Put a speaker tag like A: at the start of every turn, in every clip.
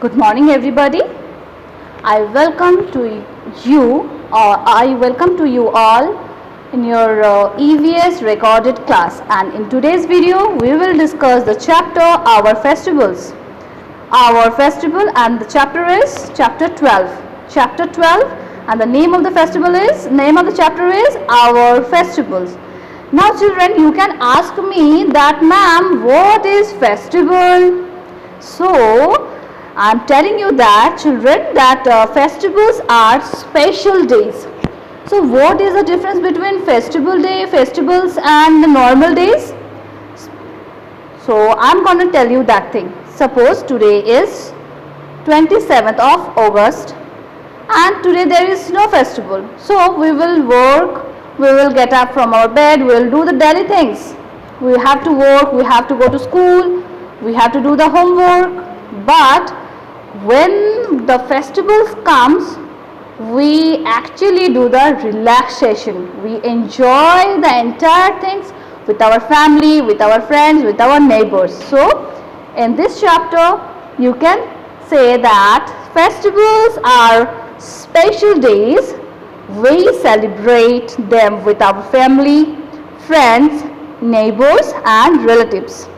A: Good morning, everybody. I welcome to I welcome to you all in your EVS recorded class. And in today's video, we will discuss the chapter Our Festivals. Our festival, and the chapter is chapter 12. Chapter 12, and the name of the chapter is Our Festivals. Now, children, you can ask me that, ma'am, what is festival? So, I am telling you that, children, that festivals are special days. So what is the difference between festivals and the normal days? So I am going to tell you that thing. Suppose today is 27th of August and today there is no festival. So we will work, we will get up from our bed, we will do the daily things. We have to work, we have to go to school, we have to do the homework. But when the festivals comes, we actually do the relaxation. We enjoy the entire things with our family, with our friends, with our neighbors. So in this chapter you can say that festivals are special days. We celebrate them with our family, friends, neighbors and relatives.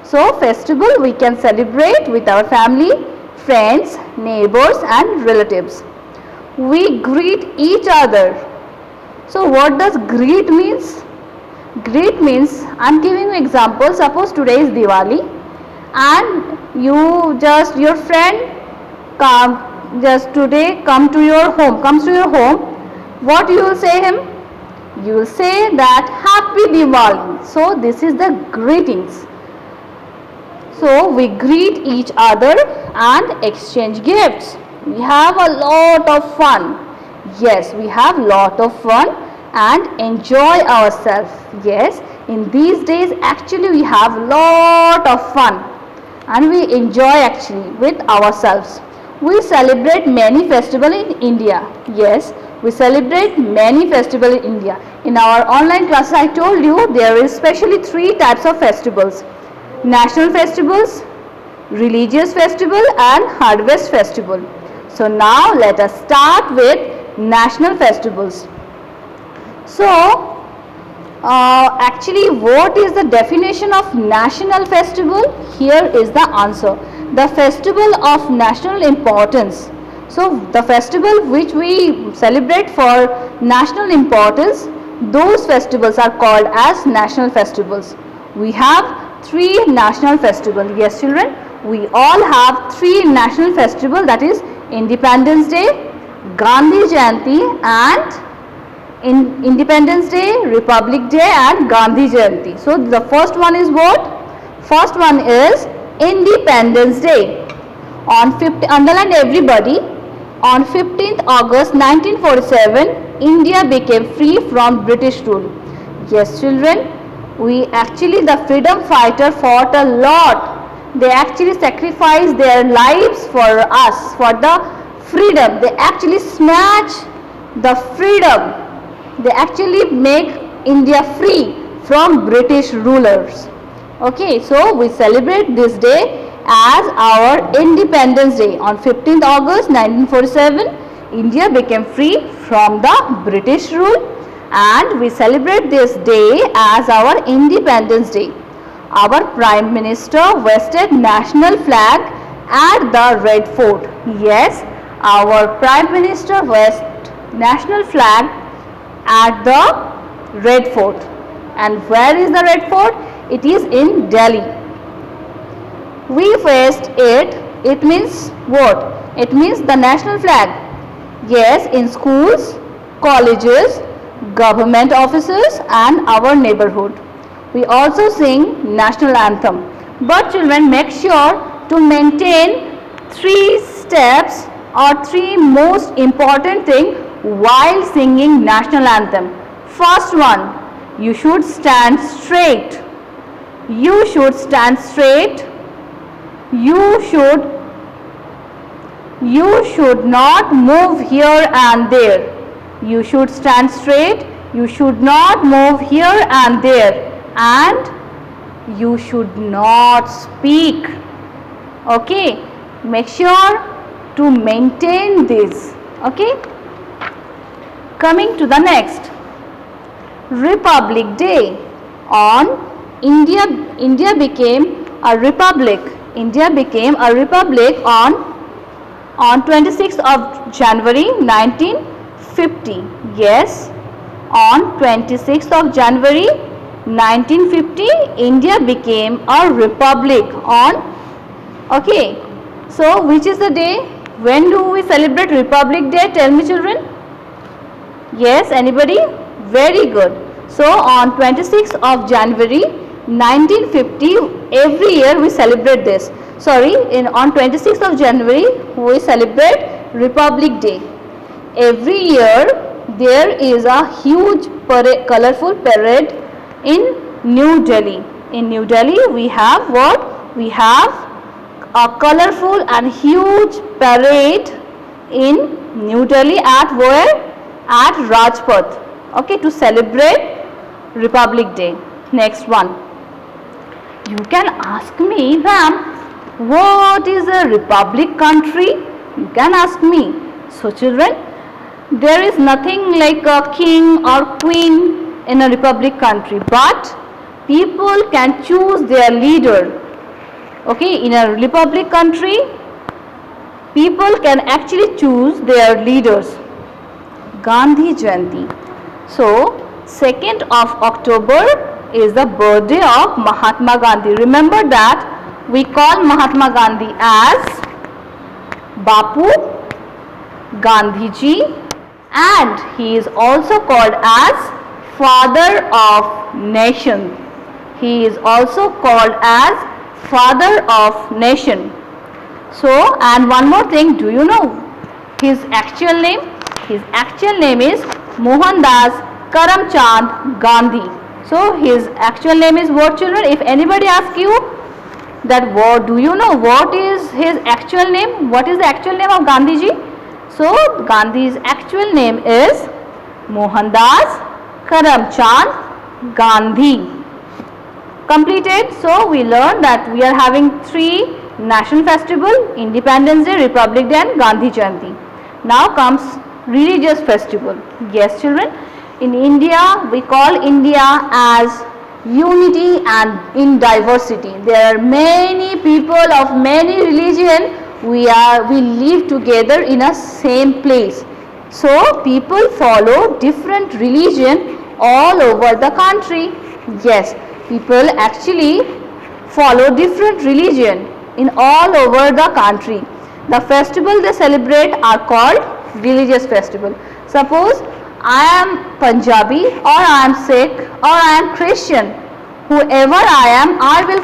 A: So festival we can celebrate with our family, friends, neighbors and relatives. We greet each other. So what does greet means? Greet means, I am giving you example. Suppose today is Diwali and your friend comes to your home. What you will say him? You will say that Happy Diwali. So this is the greetings. So we greet each other and exchange gifts. We have a lot of fun. Yes, we have lot of fun and enjoy ourselves. Yes, in these days actually we have lot of fun and we enjoy actually with ourselves. We celebrate many festivals in India. Yes, we celebrate many festivals in India. In our online classes I told you there is especially 3 types of festivals. National festivals, religious festival and harvest festival. So now let us start with national festivals. So actually what is the definition of national festival? Here is the answer. The festival of national importance. So the festival which we celebrate for national importance, those festivals are called as national festivals. We have 3 national festivals. Yes, children, we all have 3 national festivals, that is Independence Day, Gandhi Jayanti and Independence Day, Republic Day and Gandhi Jayanti. So the first one is what? First one is Independence Day. Underline everybody. On 15th August 1947, India became free from British rule. Yes, children, the freedom fighter fought a lot. They actually sacrificed their lives for us, for the freedom. They actually snatch the freedom. They actually make India free from British rulers. Okay, so we celebrate this day as our Independence Day. On 15th August 1947, India became free from the British rule and we celebrate this day as our Independence Day. Our Prime Minister hoisted national flag at the Red Fort. Yes, our Prime Minister hoisted national flag at the Red Fort. And where is the Red Fort? It is in Delhi. We hoist it. It means what? It means the national flag. Yes, in schools, colleges, government offices and our neighborhood. We also sing national anthem. But children, make sure to maintain 3 steps or 3 most important things while singing national anthem. First one, you should stand straight. You should stand straight. You should not move here and there. You should stand straight. You should not move here and there. And you should not speak. Okay. Make sure to maintain this. Okay. Coming to the next, Republic Day. On India became a republic. India became a republic on 26th of January 1950. Yes, on 26th of January 1950, India became a republic on. Okay, so which is the day? When do we celebrate Republic Day? Tell me, children. Yes, anybody? Very good. So on 26th of January 1950, every year we celebrate this. On 26th of January we celebrate Republic Day. Every year there is a huge colorful parade in New Delhi. In New Delhi we have what? We have a colorful and huge parade in New Delhi at where? At Rajpath. Okay, to celebrate Republic Day. Next one. You can ask me, ma'am, what is a republic country? You can ask me. So children, there is nothing like a king or queen in a republic country, but people can choose their leader. Okay, in a republic country, people can actually choose their leaders. Gandhi Jayanti. So 2nd of October is the birthday of Mahatma Gandhi. Remember that we call Mahatma Gandhi as Bapu, Gandhiji, and he is also called as Father of Nation. He is also called as Father of Nation. So, and one more thing, do you know his actual name? His actual name is Mohandas Karamchand Gandhi. So his actual name is what, children? If anybody asks you that what, do you know what is his actual name? What is the actual name of Gandhiji? So Gandhi's actual name is Mohandas Karamchand Gandhi. Completed. So we learned that we are having 3 national festival: Independence Day, Republic Day and Gandhi Jayanti. Now comes religious festival. Yes children, in India we call India as unity and in diversity. There are many people of many religion. We live together in a same place. So people follow different religion all over the country. Yes, people actually follow different religion in all over the country. The festival they celebrate are called religious festival. Suppose I am Punjabi or I am Sikh or I am Christian. Whoever I am, I will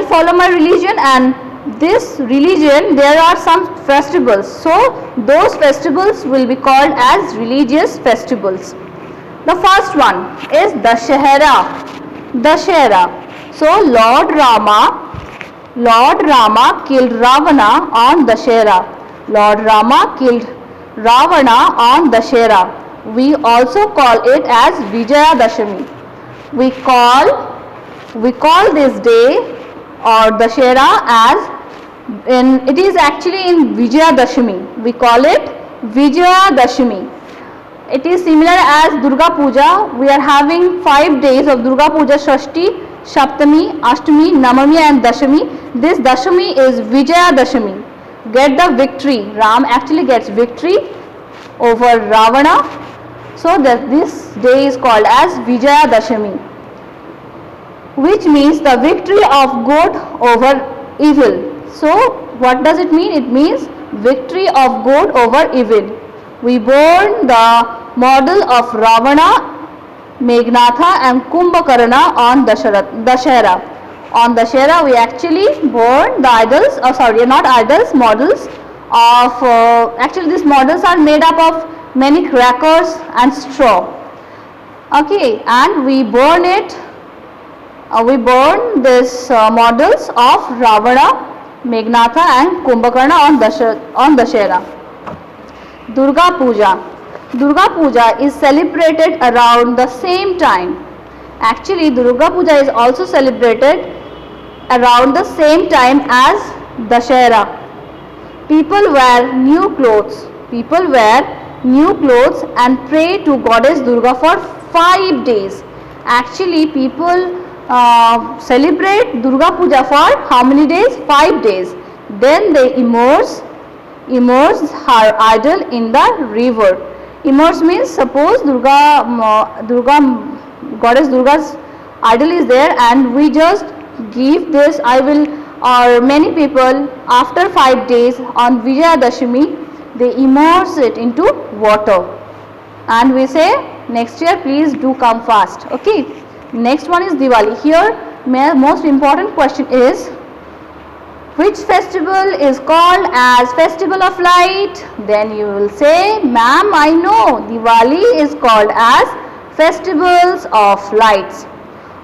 A: follow my religion, and this religion there are some festivals. So those festivals will be called as religious festivals. The first one is Dashera. So Lord Rama killed Ravana on Dashera. Lord Rama killed Ravana on Dashera. We also call it as Vijayadashami. We call this day or Dashera as it is actually in Vijayadashami. We call it Vijayadashami. It is similar as Durga Puja. We are having 5 days of Durga Puja: Shashti, Saptami, Ashtami, Navami and Dashami. This Dashami is Vijayadashami. Get the victory. Ram actually gets victory over Ravana. So that this day is called as Vijayadashami, which means the victory of good over evil. So what does it mean? It means victory of good over evil. We burn the model of Ravana, Meghnadha and Kumbhakarna on Dashera. On Dashera we actually burn the idols, models of, actually these models are made up of many crackers and straw. Okay, and we burn these models of Ravana, Meghnadha and Kumbhakarna on Dashera. Durga Puja is celebrated around the same time. Actually Durga Puja is also celebrated around the same time as Dashera. People wear new clothes. People wear new clothes and pray to Goddess Durga for 5 days. Actually, people celebrate Durga Puja for how many days? 5 days. Then they immerse her idol in the river. Immerse means suppose Goddess Durga's idol is there and we just give this, or many people after 5 days on Vijayadashami they immerse it into water and we say next year please do come fast. Okay, next one is Diwali. Here most important question is, which festival is called as festival of light? Then you will say, ma'am, I know Diwali is called as festivals of lights.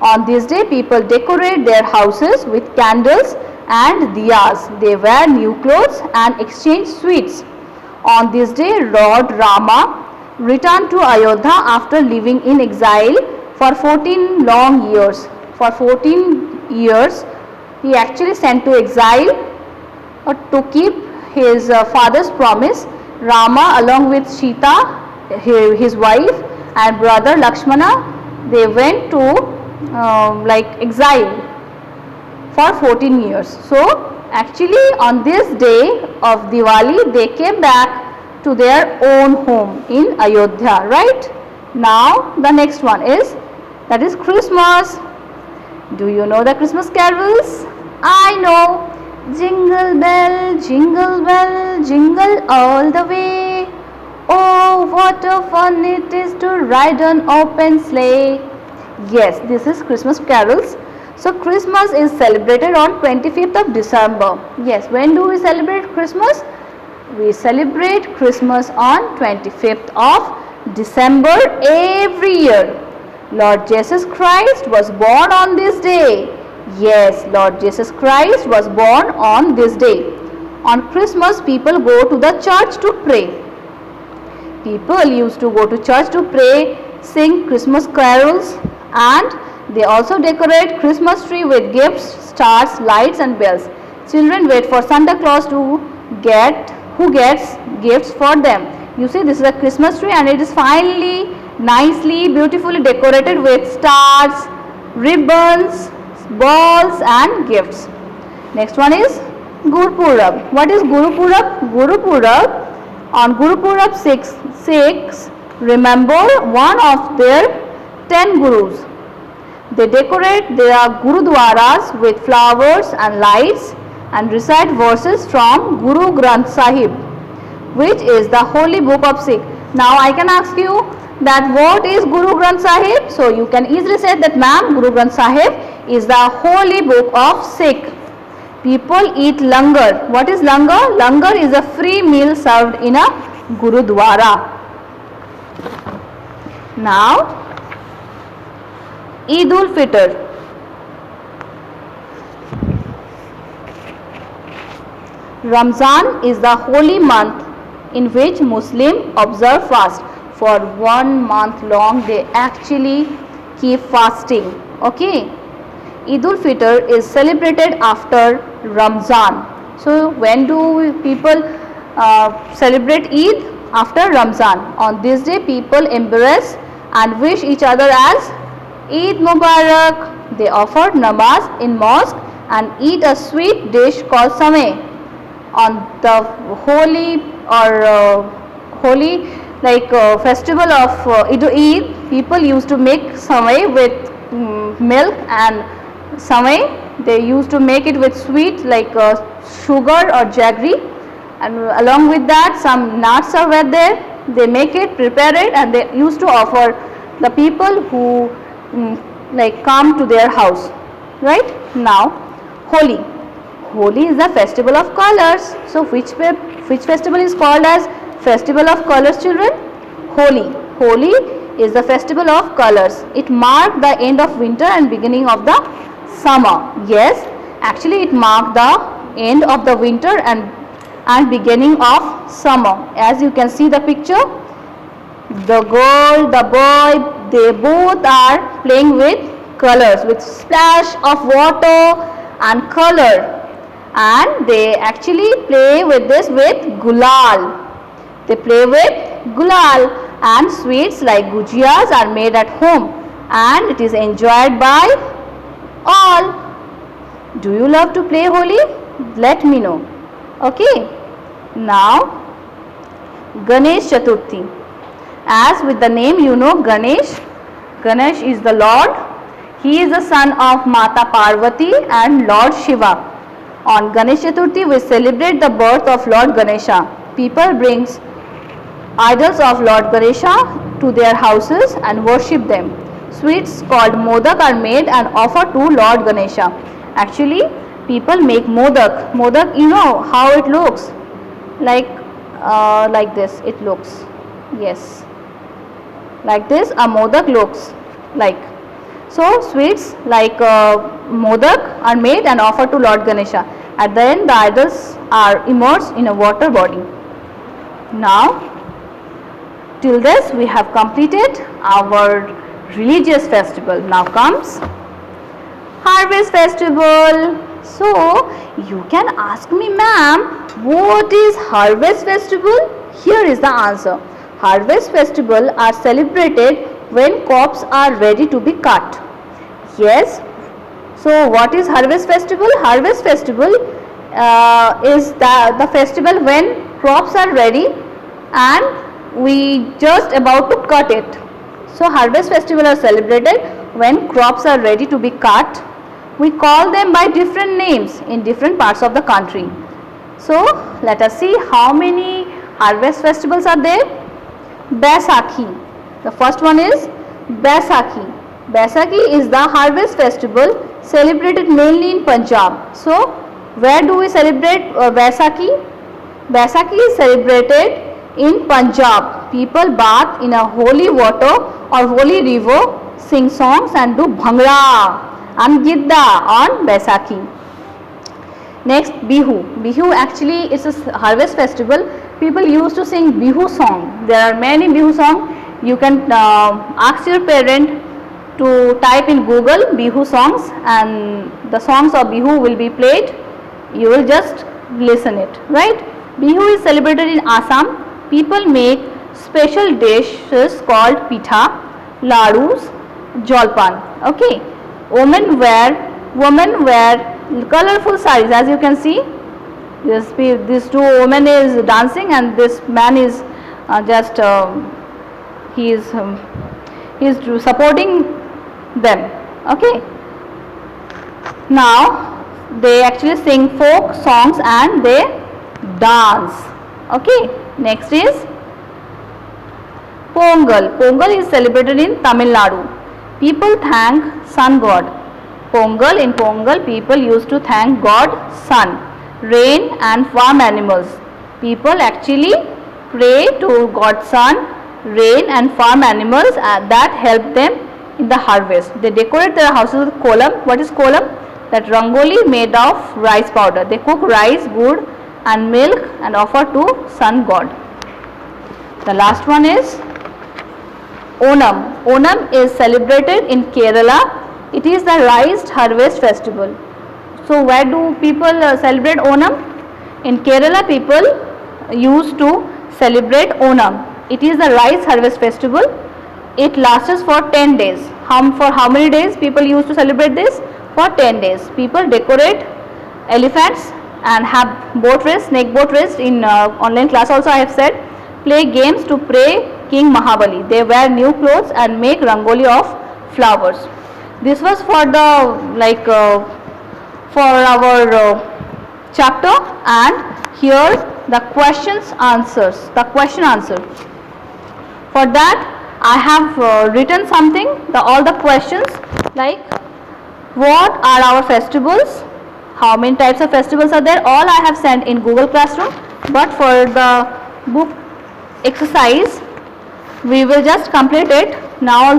A: On this day people decorate their houses with candles and diyas. They wear new clothes and exchange sweets. On this day Lord Rama returned to Ayodhya after living in exile for 14 long years. For 14 years he actually sent to exile to keep his father's promise. Rama along with Sita, his wife, and brother Lakshmana, they went to exile for 14 years. So actually on this day of Diwali they came back to their own home in Ayodhya, right? Now the next one is, that is Christmas. Do you know the Christmas carols? I know. Jingle bell, jingle all the way. Oh, what a fun it is to ride an open sleigh. Yes, this is Christmas carols. So Christmas is celebrated on 25th of December. Yes, when do we celebrate Christmas? We celebrate Christmas on 25th of December every year. Lord Jesus Christ was born on this day. Yes, Lord Jesus Christ was born on this day. On Christmas people go to the church to pray. People used to go to church to pray, sing Christmas carols, and they also decorate Christmas tree with gifts, stars, lights and bells. Children wait for Santa Claus who gets gifts for them. You see, this is a Christmas tree and it is finely, nicely, beautifully decorated with stars, ribbons, balls and gifts. Next one is Guru Purab. What is Guru Purab? Guru Purab, on Guru Purab 6 remember one of their 10 gurus. They decorate their gurudwaras with flowers and lights and recite verses from Guru Granth Sahib, which is the holy book of Sikh. Now I can ask you that what is Guru Granth Sahib? So you can easily say that, ma'am, Guru Granth Sahib is the holy book of Sikh. People eat langar. What is langar? Langar is a free meal served in a gurudwara. Now Eid ul Fitr. Ramzan is the holy month in which Muslims observe fast. For 1 month long they actually keep fasting. Okay. Eid ul Fitr is celebrated after Ramzan. So when do people celebrate Eid? After Ramzan. On this day people embrace and wish each other as Eid Mubarak. They offer namaz in mosque and eat a sweet dish called sameh. On the festival of Eid, people used to make sameh with milk, and sameh they used to make it with sweet like sugar or jaggery, and along with that some nuts are there. They make it, prepare it, and they used to offer the people who come to their house. Right? Now Holi. Holi is the festival of colors. So which festival is called as festival of colors, children? Holi. Holi is the festival of colors. It marked the end of winter and beginning of the summer. Yes, actually it marked the end of the winter and beginning of summer. As you can see the picture, the girl, the boy, they both are playing with colors, with splash of water and color, and they actually play with this with gulal. They play with gulal, and sweets like gujiyas are made at home and it is enjoyed by all. Do you love to play Holi? Let me know. Okay. Now Ganesh Chaturthi. As with the name you know, Ganesh is the Lord. He is the son of Mata Parvati and Lord Shiva. On Ganesh Chaturthi we celebrate the birth of Lord Ganesha. People brings idols of Lord Ganesha to their houses and worship them. Sweets called modak are made and offered to Lord Ganesha. Actually, people make modak. Modak, you know how it looks, like this. It looks, yes, like this. A modak looks like. So sweets like modak are made and offered to Lord Ganesha. At the end, the idols are immersed in a water body. Now, till this we have completed our religious festival. Now comes harvest festival. So you can ask me, ma'am, what is harvest festival? Here is the answer. Harvest festival are celebrated when crops are ready to be cut. Yes. So what is harvest festival? Harvest festival is the festival when crops are ready and we just about to cut it. So harvest festival are celebrated when crops are ready to be cut. We call them by different names in different parts of the country. So let us see how many harvest festivals are there. Baisakhi. The first one is Baisakhi. Baisakhi is the harvest festival celebrated mainly in Punjab. So where do we celebrate Baisakhi? Baisakhi is celebrated in Punjab. People bath in a holy water or holy river, sing songs and do bhangra and gidda on Baisakhi. Next, Bihu. Bihu actually is a harvest festival. People used to sing Bihu song. There are many Bihu songs. You can ask your parent to type in Google Bihu songs and the songs of Bihu will be played. You will just listen it, right? Bihu is celebrated in Assam. People make special dishes called pitha, ladus, jolpan. Okay. Women wear colorful sarees. As you can see, these two women is dancing and this man is he is supporting them. Okay. Now they actually sing folk songs and they dance. Okay. Next is Pongal. Pongal is celebrated in Tamil Nadu. People thank sun god. In Pongal people used to thank god sun, rain and farm animals. People actually pray to god sun, rain and farm animals that help them in the harvest. They decorate their houses with kolam. What is kolam? That rangoli made of rice powder. They cook rice, gur and milk and offer to sun god. The last one is Onam. Onam is celebrated in Kerala. It is the rice harvest festival. So where do people celebrate Onam? In Kerala people used to celebrate Onam. It is the rice harvest festival. It lasts for 10 days. For how many days people used to celebrate this? For 10 days. People decorate elephants and have boat race, snake boat race. In online class also I have said, play games to pray King Mahabali. They wear new clothes and make rangoli of flowers. This was for the for our chapter, and here the question answer. For that I have written something. All the questions like what are our festivals, how many types of festivals are there, all I have sent in Google Classroom. But for the book exercise we will just complete it now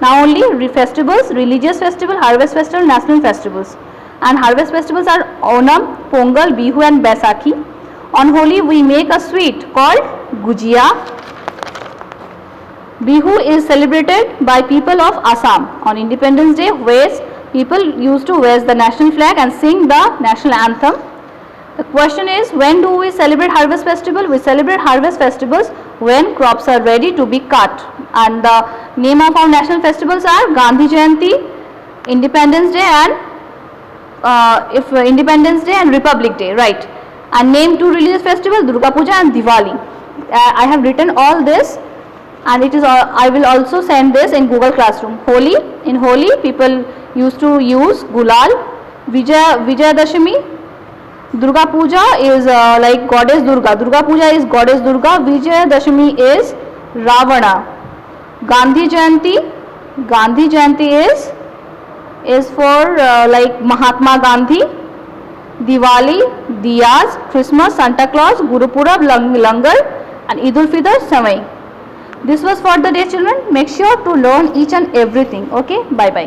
A: only festivals, religious festival, harvest festival, national festivals. And harvest festivals are Onam, Pongal, Bihu and Baisakhi. On Holi we make a sweet called Gujia. Bihu is celebrated by people of Assam. On Independence Day, people used to raise the national flag and sing the national anthem. The question is, when do we celebrate harvest festival? We celebrate harvest festivals when crops are ready to be cut. And the name of our national festivals are Gandhi Jayanti, Independence Day, and Independence Day and Republic Day, right? And name two religious festivals, Durga Puja and Diwali. I have written all this, and it is I will also send this in Google Classroom. Holi, in Holi people used to use gulal. Vijayadashami, Durga Puja is like goddess Durga. Durga Puja is goddess Durga. Vijayadashami is Ravana. Gandhi Jayanti is for like Mahatma Gandhi. Diwali, Diyas, Christmas, Santa Claus, Guru Purab, Langar, and Eid ul Fitr, Samai. This was for the day, children. Make sure to learn each and everything. Okay, bye bye.